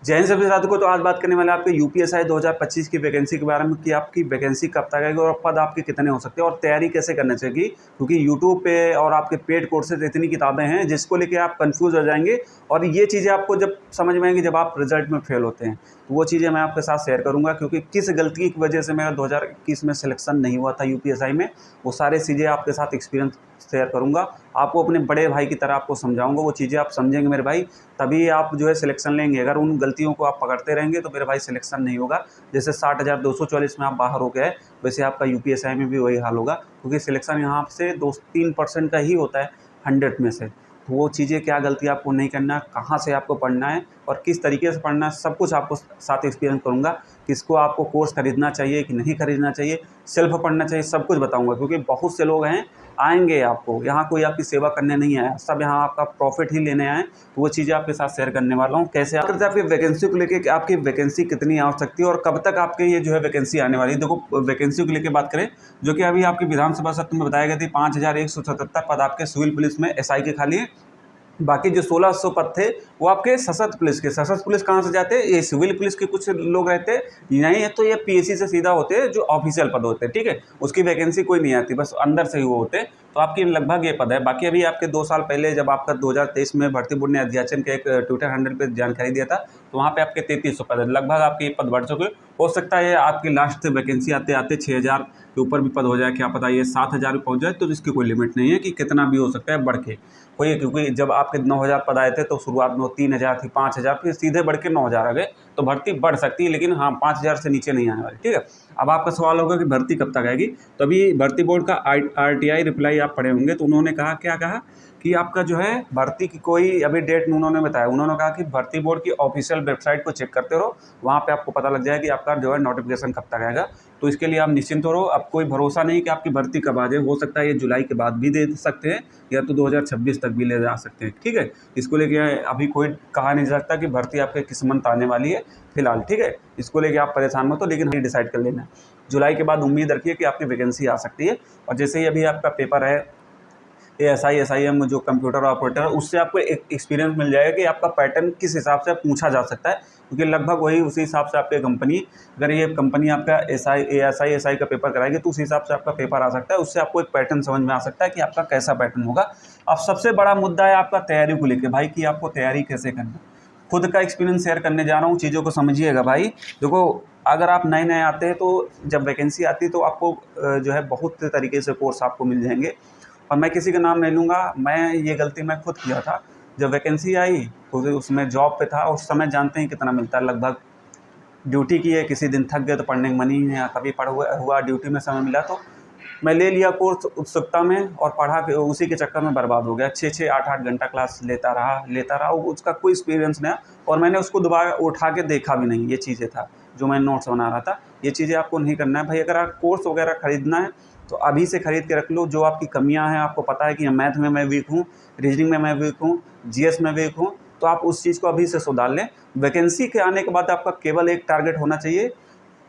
जय हिंद सभी साथियों को। तो आज बात करने वाले आपके यूपीएसआई 2025 की वैकेंसी के बारे में कि आपकी वैकेंसी कब तक आएगी और पद आपके कितने हो सकते हैं और तैयारी कैसे करनी चाहिए, क्योंकि यूट्यूब पे और आपके पेड कोर्सेज इतनी किताबें हैं जिसको लेके आप कंफ्यूज हो जाएंगे और ये चीज़ें आपको जब समझ में आएंगी जब आप रिजल्ट में फेल होते हैं। तो वो चीज़ें मैं आपके साथ शेयर करूँगा, क्योंकि किस गलती की वजह से मेरा 2021 में सिलेक्शन नहीं हुआ था यूपीएसआई में, वो सारे चीज़ें आपके साथ एक्सपीरियंस शेयर करूँगा। आपको अपने बड़े भाई की तरह आपको समझाऊंगा, वो चीज़ें आप समझेंगे मेरे भाई, तभी आप जो है सिलेक्शन लेंगे। अगर उन गलतियों को आप पकड़ते रहेंगे तो मेरे भाई सिलेक्शन नहीं होगा। जैसे 60,244 में आप बाहर हो गए, वैसे आपका यूपीएसआई में भी वही हाल होगा, क्योंकि सिलेक्शन यहाँ से 2-3% का ही होता है 100 में से। तो वो चीज़ें क्या गलती आपको नहीं करना, कहाँ से आपको पढ़ना है और किस तरीके से पढ़ना है, सब कुछ आपको साथ एक्सपीरियंस करूँगा। किसको आपको कोर्स खरीदना चाहिए कि नहीं खरीदना चाहिए, सेल्फ पढ़ना चाहिए, सब कुछ बताऊँगा। क्योंकि बहुत से लोग हैं आएंगे आपको यहाँ, कोई आपकी सेवा करने नहीं आया, सब यहाँ आपका प्रॉफिट ही लेने आए। तो वो चीज़ें आपके साथ शेयर करने वाला हूँ। कैसे आप आपकी वैकेंसी को लेके, आपकी वैकेंसी कितनी आ सकती है और कब तक आपके ये जो है वैकेंसी आने वाली है। देखो, वैकेंसी को लेकर बात करें, जो कि अभी आपकी विधानसभा सत्र में बताया गया थी 5,177 पद आपके सिविल पुलिस में एसआई के खाली है। बाकी जो 1600 पद थे वो आपके सशस्त्र पुलिस के। सशस्त्र पुलिस कहाँ से जाते हैं, ये सिविल पुलिस के कुछ लोग रहते हैं, नहीं है तो ये पीएससी से सीधा होते हैं, जो ऑफिशियल पद होते हैं, ठीक है। उसकी वैकेंसी कोई नहीं आती, बस अंदर से ही वो होते हैं। तो आपकी लगभग ये पद है। बाकी अभी आपके 2 साल पहले जब आपका 2023 में भर्ती बोर्ड ने अध्याचन के एक ट्विटर हैंडल पे जानकारी दिया था, तो वहाँ पे आपके 3300 पद है। लगभग आपके ये पद बढ़ चुके। हो सकता है आपकी लास्ट वैकेंसी आते आते 6,000 के ऊपर भी पद हो जाए, क्या पता ये 7,000 भी पहुँच जाए। तो इसकी कोई लिमिट नहीं है कि कितना भी हो सकता है बढ़ के कोई, क्योंकि जब आपके 9,000 पद आए थे तो शुरुआत में वो 3,000 थी, 5,000, फिर सीधे बढ़ के 9,000 आ गए। तो भर्ती बढ़ सकती है, लेकिन हाँ 5,000 से नीचे नहीं आने वाली, ठीक है। अब आपका सवाल होगा कि भर्ती कब तक आएगी। तो अभी भर्ती बोर्ड का आरटीआई रिप्लाई आप पढ़े होंगे, तो उन्होंने कहा, क्या कहा कि आपका जो है भर्ती की कोई अभी डेट उन्होंने बताया। उन्होंने कहा कि भर्ती बोर्ड की ऑफिशियल वेबसाइट को चेक करते रहो, वहाँ पे आपको पता लग जाए कि आपका जो है नोटिफिकेशन कब तक आएगा। तो इसके लिए आप निश्चिंत हो रहो। अब कोई भरोसा नहीं कि आपकी भर्ती कब आ जाए, हो सकता है ये जुलाई के बाद भी दे सकते हैं या तो 2026 तक भी ले जा सकते हैं, ठीक है। इसको लेके अभी कोई कहा नहीं जा सकता कि भर्ती आपके किस मंथ आने वाली है फिलहाल, ठीक है। इसको लेके आप परेशान मत हो, लेकिन ये डिसाइड कर लेना जुलाई के बाद उम्मीद रखिए कि आपकी वैकेंसी आ सकती है। और जैसे ही अभी आपका पेपर है ASI/SIM जो कंप्यूटर ऑपरेटर, उससे आपको एक एक्सपीरियंस मिल जाएगा कि आपका पैटर्न किस हिसाब से पूछा जा सकता है, क्योंकि लगभग वही उसी हिसाब से आपकी कंपनी, अगर ये कंपनी आपका ASI/SI का पेपर कराएगी तो उस हिसाब से आपका पेपर आ सकता है। उससे आपको एक पैटर्न समझ में आ सकता है कि आपका कैसा पैटर्न होगा। अब सबसे बड़ा मुद्दा है आपका तैयारी को लेकर भाई, कि आपको तैयारी कैसे करनी है। खुद का एक्सपीरियंस शेयर करने जा रहा हूँ, चीज़ों को समझिएगा भाई। देखो, अगर आप नए नए आते हैं तो जब वैकेंसी आती है तो आपको जो है बहुत तरीके से कोर्स आपको मिल जाएंगे, और मैं किसी का नाम नहीं लूँगा। मैं ये गलती मैं खुद किया था। जब वैकेंसी आई तो उसमें जॉब पे था, उस समय जानते हैं कितना मिलता है, लगभग ड्यूटी की है, किसी दिन थक गए तो पढ़ने का मन ही नहीं, कभी पढ़ हुआ ड्यूटी में समय मिला तो मैं ले लिया कोर्स उत्सुकता में, और पढ़ा के उसी के चक्कर में बर्बाद हो गया। 6-6, 8-8 घंटा क्लास लेता रहा, उसका कोई एक्सपीरियंस नहीं, और मैंने उसको दोबारा उठा के देखा भी नहीं। ये चीज़ें था जो मैं नोट्स बना रहा था। ये चीज़ें आपको नहीं करना है भाई। अगर आप कोर्स वगैरह ख़रीदना है तो अभी से ख़रीद के रख लो। जो आपकी कमियां हैं, आपको पता है कि मैथ में मैं वीक हूँ, रीजनिंग में मैं वीक हूँ, जीएस में वीक हूँ, तो आप उस चीज़ को अभी से सुधार लें। वैकेंसी के आने के बाद आपका केवल एक टारगेट होना चाहिए,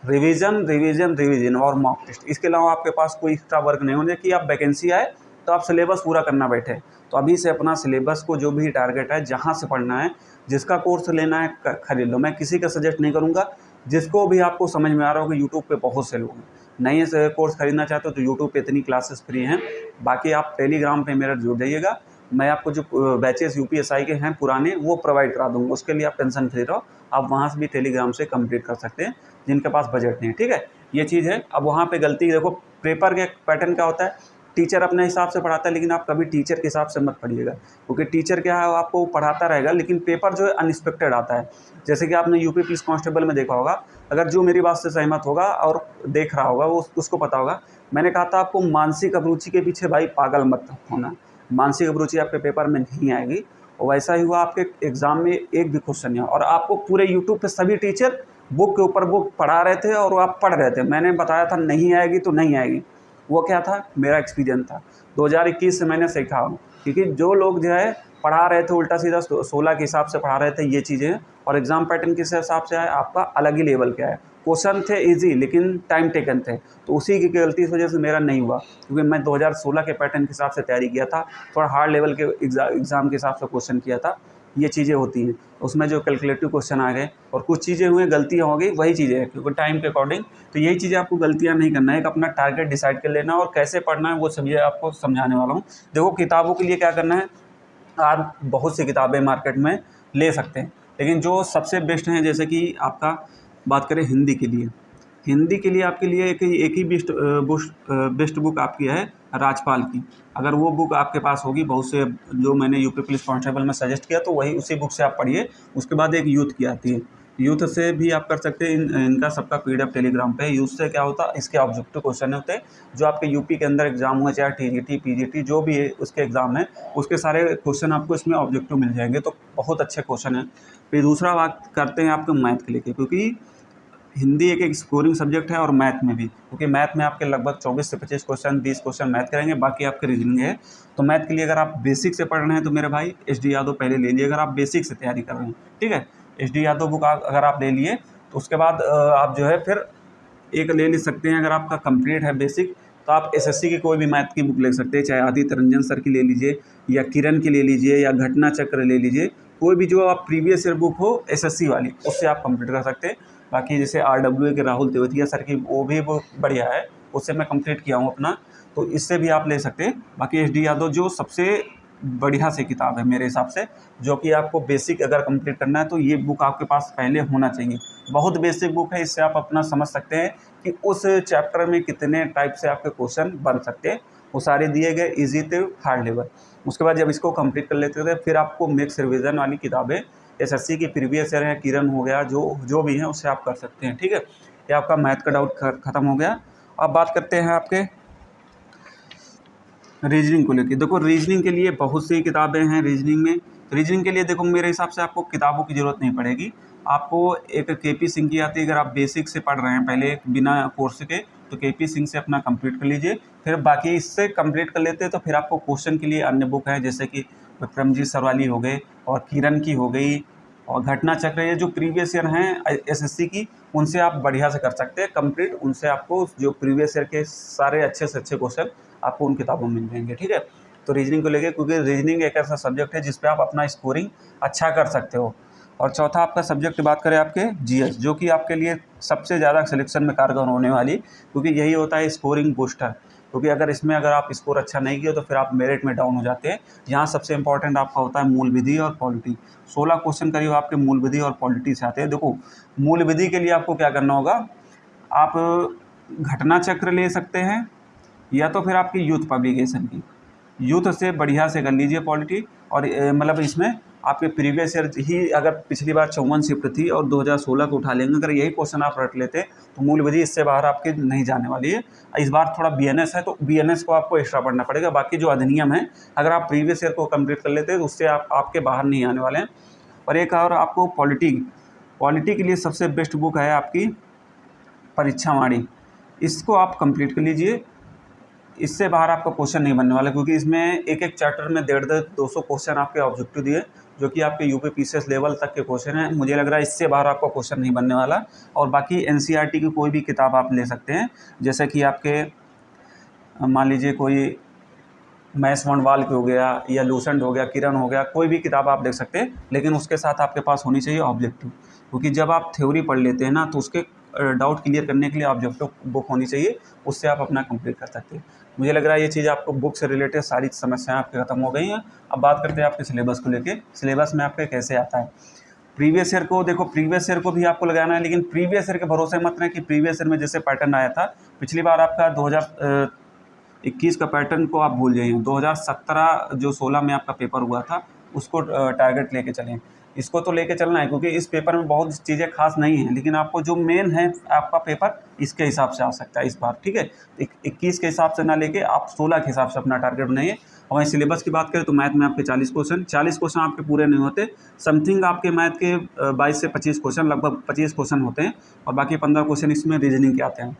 रिवीजन रिवीजन रिवीजन और मॉक टेस्ट। इसके अलावा आपके पास कोई एक्स्ट्रा वर्क नहीं होना कि आप वैकेंसी आए तो आप सिलेबस पूरा करना बैठे। तो अभी से अपना सिलेबस को, जो भी टारगेट है, जहाँ से पढ़ना है, जिसका कोर्स लेना है खरीद लो। मैं किसी का सजेस्ट नहीं करूँगा। जिसको भी आपको समझ में आ रहा हो कि यूट्यूब पे बहुत से लोग हैं, नए से कोर्स खरीदना चाहते हो तो यूट्यूब पे इतनी क्लासेस फ्री हैं। बाकी आप टेलीग्राम पे मेरा जुड़ जाइएगा। मैं आपको जो बैचेस यूपीएसआई के हैं पुराने, वो प्रोवाइड करा दूँगा। उसके लिए आप टेंशन फ्री रहो, आप वहाँ से भी टेलीग्राम से कंप्लीट कर सकते हैं, जिनके पास बजट नहीं है, ठीक है। ये चीज़ है। अब वहाँ पे गलती देखो, पेपर के पैटर्न क्या होता है, टीचर अपने हिसाब से पढ़ाता है, लेकिन आप कभी टीचर के हिसाब से मत पढ़िएगा, क्योंकि टीचर क्या है, वो आपको पढ़ाता रहेगा, लेकिन पेपर जो है अनएक्सपेक्टेड आता है। जैसे कि आपने यूपी पुलिस कांस्टेबल में देखा होगा, अगर जो मेरी बात से सहमत होगा और देख रहा होगा वो उसको पता होगा, मैंने कहा था आपको मानसिक अभिरुचि के पीछे भाई पागल मत होना। मानसिक अभिरुचि आपके पेपर में नहीं आएगी, और वैसा ही हुआ आपके एग्ज़ाम में एक भी क्वेश्चन नहीं, और आपको पूरे यूट्यूब पे सभी टीचर बुक के ऊपर बुक पढ़ा रहे थे और आप पढ़ रहे थे। मैंने बताया था नहीं आएगी तो नहीं आएगी। वो क्या था, मेरा एक्सपीरियंस था। 2021 से मैंने सीखा हूँ, क्योंकि जो लोग जो है पढ़ा रहे थे उल्टा सीधा 16 के हिसाब से पढ़ा रहे थे ये चीज़ें, और एग्ज़ाम पैटर्न किस हिसाब से आया, आपका अलग ही लेवल का है। क्वेश्चन थे इजी, लेकिन टाइम टेकन थे, तो उसी की गलती की वजह से मेरा नहीं हुआ, क्योंकि मैं 2016 के पैटर्न के हिसाब से तैयारी किया था, थोड़ा हार्ड लेवल के एग्ज़ाम के हिसाब से क्वेश्चन किया था। ये चीज़ें होती हैं। उसमें जो कैलकुलेटिव क्वेश्चन आ गए और कुछ चीज़ें हुई, गलतियाँ हो गई, वही चीज़ें हैं क्योंकि टाइम के अकॉर्डिंग। तो यही चीज़ें आपको गलतियाँ नहीं करना है, एक अपना टारगेट डिसाइड कर लेना और कैसे पढ़ना है वो सब ये आपको समझाने वाला हूँ। देखो किताबों के लिए क्या करना है, आप बहुत सी किताबें मार्केट में ले सकते हैं, लेकिन जो सबसे बेस्ट हैं, जैसे कि आपका बात करें हिंदी के लिए, हिंदी के लिए आपके लिए एक ही बेस्ट बुक आपकी है राजपाल की। अगर वो बुक आपके पास होगी, बहुत से जो मैंने यूपी पुलिस कांस्टेबल में सजेस्ट किया तो वही उसी बुक से आप पढ़िए। उसके बाद एक यूथ की आती है, यूथ से भी आप कर सकते हैं। इनका सबका पीडीएफ टेलीग्राम पे है। यूथ से क्या होता है, इसके ऑब्जेक्टिव क्वेश्चन होते हैं जो आपके यूपी के अंदर एग्जाम हुआ, चाहे टीजीटी पीजीटी जो भी है उसके एग्जाम है, उसके सारे क्वेश्चन आपको इसमें ऑब्जेक्टिव मिल जाएंगे, तो बहुत अच्छे क्वेश्चन है। फिर दूसरा बात करते हैं आपके मैथ के लेके, क्योंकि हिंदी एक स्कोरिंग सब्जेक्ट है और मैथ में भी, क्योंकि मैथ में आपके लगभग 24 से 25 क्वेश्चन, 20 क्वेश्चन मैथ करेंगे, बाकी आपके रीजनिंग है। तो मैथ के लिए अगर आप बेसिक से पढ़ रहे हैं तो मेरे भाई एच.डी. यादव पहले ले लिए, अगर आप बेसिक से तैयारी कर रहे हैं, ठीक है। एच.डी. यादव बुक अगर आप ले लिए तो उसके बाद आप जो है फिर एक ले सकते हैं। अगर आपका कंप्लीट है बेसिक तो आप एसएससी की कोई भी मैथ की बुक ले सकते हैं, चाहे आदित्य रंजन सर की ले लीजिए या किरण की ले लीजिए या घटना चक्र ले लीजिए, कोई भी जो आप प्रीवियस ईयर बुक हो एसएससी वाली, उससे आप कंप्लीट कर सकते हैं। बाकी जैसे आरडब्ल्यूए के राहुल तेवतिया सर की वो भी बुक बढ़िया है, उससे मैं कंप्लीट किया हूँ अपना, तो इससे भी आप ले सकते हैं। बाकी एच.डी. यादव जो सबसे बढ़िया सी किताब है मेरे हिसाब से, जो कि आपको बेसिक अगर कंप्लीट करना है तो ये बुक आपके पास पहले होना चाहिए। बहुत बेसिक बुक है, इससे आप अपना समझ सकते हैं कि उस चैप्टर में कितने टाइप से आपके क्वेश्चन बन सकते हैं। वो सारे दिए गए ईजी थे, हार्ड लेवल। उसके बाद जब इसको कंप्लीट कर लेते थे फिर आपको मिक्स रिवीजन वाली किताबें एसएससी की प्रीवियस ईयर है, किरण हो गया, जो भी है उससे आप कर सकते हैं, ठीक है। ये आपका मैथ का डाउट ख़त्म हो गया। अब बात करते हैं आपके रीजनिंग को लेके। देखो रीजनिंग के लिए बहुत सी किताबें हैं रीजनिंग में। रीजनिंग के लिए देखो मेरे हिसाब से आपको किताबों की ज़रूरत नहीं पड़ेगी। आपको एक केपी सिंह की आती है, अगर आप बेसिक से पढ़ रहे हैं पहले बिना कोर्स के, तो केपी सिंह से अपना कंप्लीट कर लीजिए। फिर बाकी इससे कंप्लीट कर लेते हैं तो फिर आपको क्वेश्चन के लिए अन्य बुक है, जैसे कि विक्रमजीत सरवाली हो गए और किरण की हो गई और घटना चक्र, ये जो प्रीवियस ईयर हैं एसएससी की, उनसे आप बढ़िया से कर सकते हैं कंप्लीट। उनसे आपको जो प्रीवियस ईयर के सारे अच्छे से अच्छे क्वेश्चन आपको उन किताबों में मिल जाएंगे, ठीक है। तो रीजनिंग को लेके, क्योंकि रीजनिंग एक ऐसा सब्जेक्ट है जिस पे आप अपना स्कोरिंग अच्छा कर सकते हो। और चौथा आपका सब्जेक्ट बात करें आपके जीएस, जो कि आपके लिए सबसे ज़्यादा सिलेक्शन में कारगर होने वाली, क्योंकि यही होता है स्कोरिंग बूस्टर। क्योंकि अगर आप स्कोर अच्छा नहीं किए तो फिर आप मेरिट में डाउन हो जाते हैं। यहाँ सबसे इंपॉर्टेंट आपका होता है मूल विधि और पॉलिटी। 16 क्वेश्चन करीब आपके मूल विधि और पॉलिटी से आते हैं। देखो मूल विधि के लिए आपको क्या करना होगा, आप घटना चक्र ले सकते हैं या तो फिर आपकी यूथ पब्लिकेशन की, यूथ से बढ़िया से कर लीजिए पॉलिटी। और मतलब इसमें आपके प्रीवियस ईयर ही, अगर पिछली बार 54 शिफ्ट थी और 2016 को उठा लेंगे, अगर यही क्वेश्चन आप रट लेते तो मूल विधि इससे बाहर आपके नहीं जाने वाली है। इस बार थोड़ा बीएनएस है तो बीएनएस को आपको एक्स्ट्रा पढ़ना पड़ेगा। बाकी जो अधिनियम है, अगर आप प्रीवियस ईयर को कंप्लीट कर लेते हैं तो उससे आपके बाहर नहीं आने वाले हैं। और एक और आपको पॉलिटी के लिए सबसे बेस्ट बुक है आपकी परीक्षावाणी, इसको आप कंप्लीट कर लीजिए। इससे बाहर आपका क्वेश्चन नहीं बनने वाला, क्योंकि इसमें एक एक चैप्टर में 150-200 क्वेश्चन आपके ऑब्जेक्टिव दिए, जो कि आपके यूपी पीसीएस लेवल तक के क्वेश्चन हैं। मुझे लग रहा है इससे बाहर आपका क्वेश्चन नहीं बनने वाला। और बाकी एनसीईआरटी की कोई भी किताब आप ले सकते हैं, जैसे कि आपके मान लीजिए कोई महेश वनवाल की हो गया या लूसेंट हो गया, किरण हो गया, कोई भी किताब आप देख सकते हैं, लेकिन उसके साथ आपके पास होनी चाहिए ऑब्जेक्टिव। क्योंकि जब आप थ्योरी पढ़ लेते हैं ना, तो उसके डाउट क्लियर करने के लिए ऑब्जेक्टिव बुक होनी चाहिए, उससे आप अपना कंप्लीट कर सकते हैं। मुझे लग रहा है ये चीज़ आपको बुक से रिलेटेड सारी समस्याएं आपकी खत्म हो गई हैं। अब बात करते हैं आपके सिलेबस को लेके। सिलेबस में आपके कैसे आता है प्रीवियस ईयर को, देखो प्रीवियस ईयर को भी आपको लगाना है, लेकिन प्रीवियस ईयर के भरोसे मत रहें कि प्रीवियस ईयर में जैसे पैटर्न आया था पिछली बार आपका 2021 का पैटर्न को आप भूल जाइए। 2017 जो 16 में आपका पेपर हुआ था उसको टारगेट लेके चलें। इसको तो लेके चलना है, क्योंकि इस पेपर में बहुत चीज़ें खास नहीं हैं, लेकिन आपको जो मेन है आपका पेपर इसके हिसाब से आ सकता है इस बार, ठीक है। 21 के हिसाब से ना लेके आप 16 के हिसाब से अपना टारगेट बनाइए। और वहीं सिलेबस की बात करें तो मैथ में आपके 40 क्वेश्चन आपके पूरे नहीं होते। समथिंग आपके मैथ के 22 से 25 क्वेश्चन, लगभग 25 क्वेश्चन होते हैं, और बाकी 15 क्वेश्चन इसमें रीजनिंग के आते हैं।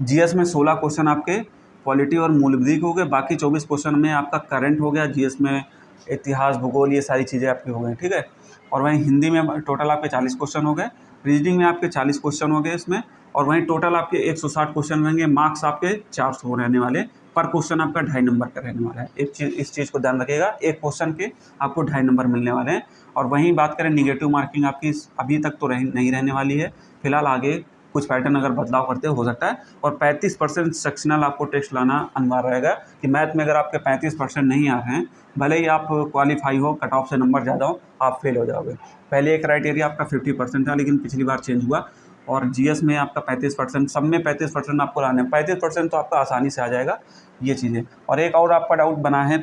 जीएस में 16 क्वेश्चन आपके पॉलिटी और मूल विधि के हो गए, बाकी 24 क्वेश्चन में आपका करंट हो गया। जीएस में इतिहास, भूगोल, ये सारी चीज़ें आपकी हो गई, ठीक है। और वहीं हिंदी में टोटल आपके 40 क्वेश्चन हो गए, रीजनिंग में आपके 40 क्वेश्चन हो गए इसमें, और वहीं टोटल आपके 160 क्वेश्चन रहेंगे। मार्क्स आपके 400 रहने वाले, पर क्वेश्चन आपका 2.5 नंबर का रहने वाला है। इस चीज़ को ध्यान रखिएगा, एक क्वेश्चन के आपको 2.5 नंबर मिलने वाले हैं। और वहीं बात करें निगेटिव मार्किंग आपकी अभी तक तो नहीं रहने वाली है, फिलहाल आगे कुछ पैटर्न अगर बदलाव करते हो सकता है। और 35% सेक्शनल आपको टेस्ट लाना अनिवार्य रहेगा कि मैथ में अगर आपके 35% नहीं आ रहे हैं, भले ही आप क्वालिफाई हो, कट ऑफ से नंबर ज़्यादा हो, आप फेल हो जाओगे। पहले एक क्राइटेरिया आपका 50% था, लेकिन पिछली बार चेंज हुआ और जीएस में आपका 35%, सब में 35% आपको लाने हैं। 35% तो आपका आसानी से आ जाएगा, ये चीज़ें। और एक और आपका डाउट बना है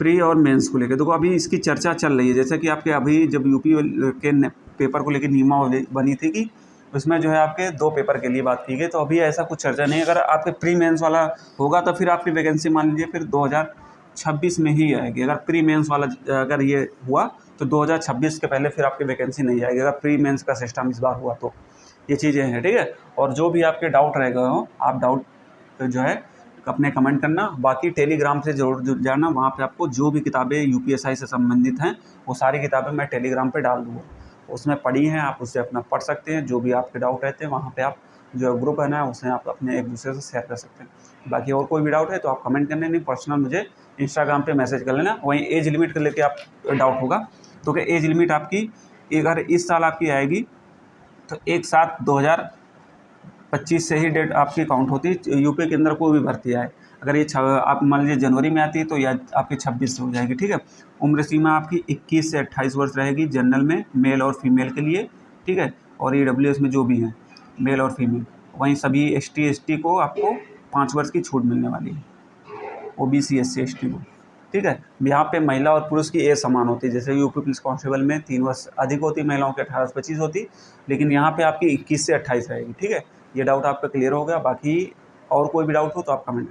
प्री और मेंस को लेकर। देखो अभी इसकी चर्चा चल रही है, जैसे कि आपके अभी जब यूपी के पेपर को लेकर नियमावली बनी थी कि उसमें जो है आपके 2 पेपर के लिए बात की गई, तो अभी ऐसा कुछ चर्चा नहीं है। अगर आपके प्री मेंस वाला होगा तो फिर आपकी वैकेंसी मान लीजिए फिर 2026 में ही आएगी। अगर प्री मेंस वाला अगर ये हुआ तो 2026 के पहले फिर आपकी वैकेंसी नहीं आएगी, अगर प्री मेंस का सिस्टम इस बार हुआ तो। ये चीज़ें हैं, ठीक है। और जो भी आपके डाउट रह गए हो, आप डाउट जो है अपने कमेंट करना। बाकी टेलीग्राम से जरूर जुड़ जाना, वहाँ पे आपको जो भी किताबें यूपीएसआई से संबंधित हैं वो सारी किताबें मैं टेलीग्राम पे डाल दूँगा, उसमें पढ़ी हैं, आप उससे अपना पढ़ सकते हैं। जो भी आपके डाउट रहते हैं वहाँ पे आप जो ग्रुप है ना, उसमें आप अपने एक दूसरे से शेयर कर सकते हैं। बाकी और कोई भी डाउट है तो आप कमेंट करने, नहीं पर्सनल मुझे इंस्टाग्राम पे मैसेज कर लेना। वहीं एज लिमिट को लेके आप डाउट होगा तो कि एज लिमिट आपकी अगर इस साल आपकी आएगी तो 1/7/2025 से ही डेट आपकी काउंट होती है। यूपी के अंदर कोई भी भर्ती आए, अगर ये आप मान लीजिए जनवरी में आती है तो या आपकी 26 से हो जाएगी, ठीक है। उम्र सीमा आपकी 21 से 28 वर्ष रहेगी जनरल में, मेल और फीमेल के लिए, ठीक है। और ईडब्ल्यूएस में जो भी हैं मेल और फीमेल, वहीं सभी एसटी को आपको 5 वर्ष की छूट मिलने वाली है, ओबीसी SC ST को, ठीक है। यहाँ पे महिला और पुरुष की एज समान होती है, जैसे यूपी पुलिस कांस्टेबल में 3 वर्ष अधिक होती है, महिलाओं के 18 से 25 होती, लेकिन यहाँ पे आपकी 21 से 28 रहेगी, ठीक है। ये डाउट आपका क्लियर हो गया। बाकी और कोई भी डाउट हो तो आप कमेंट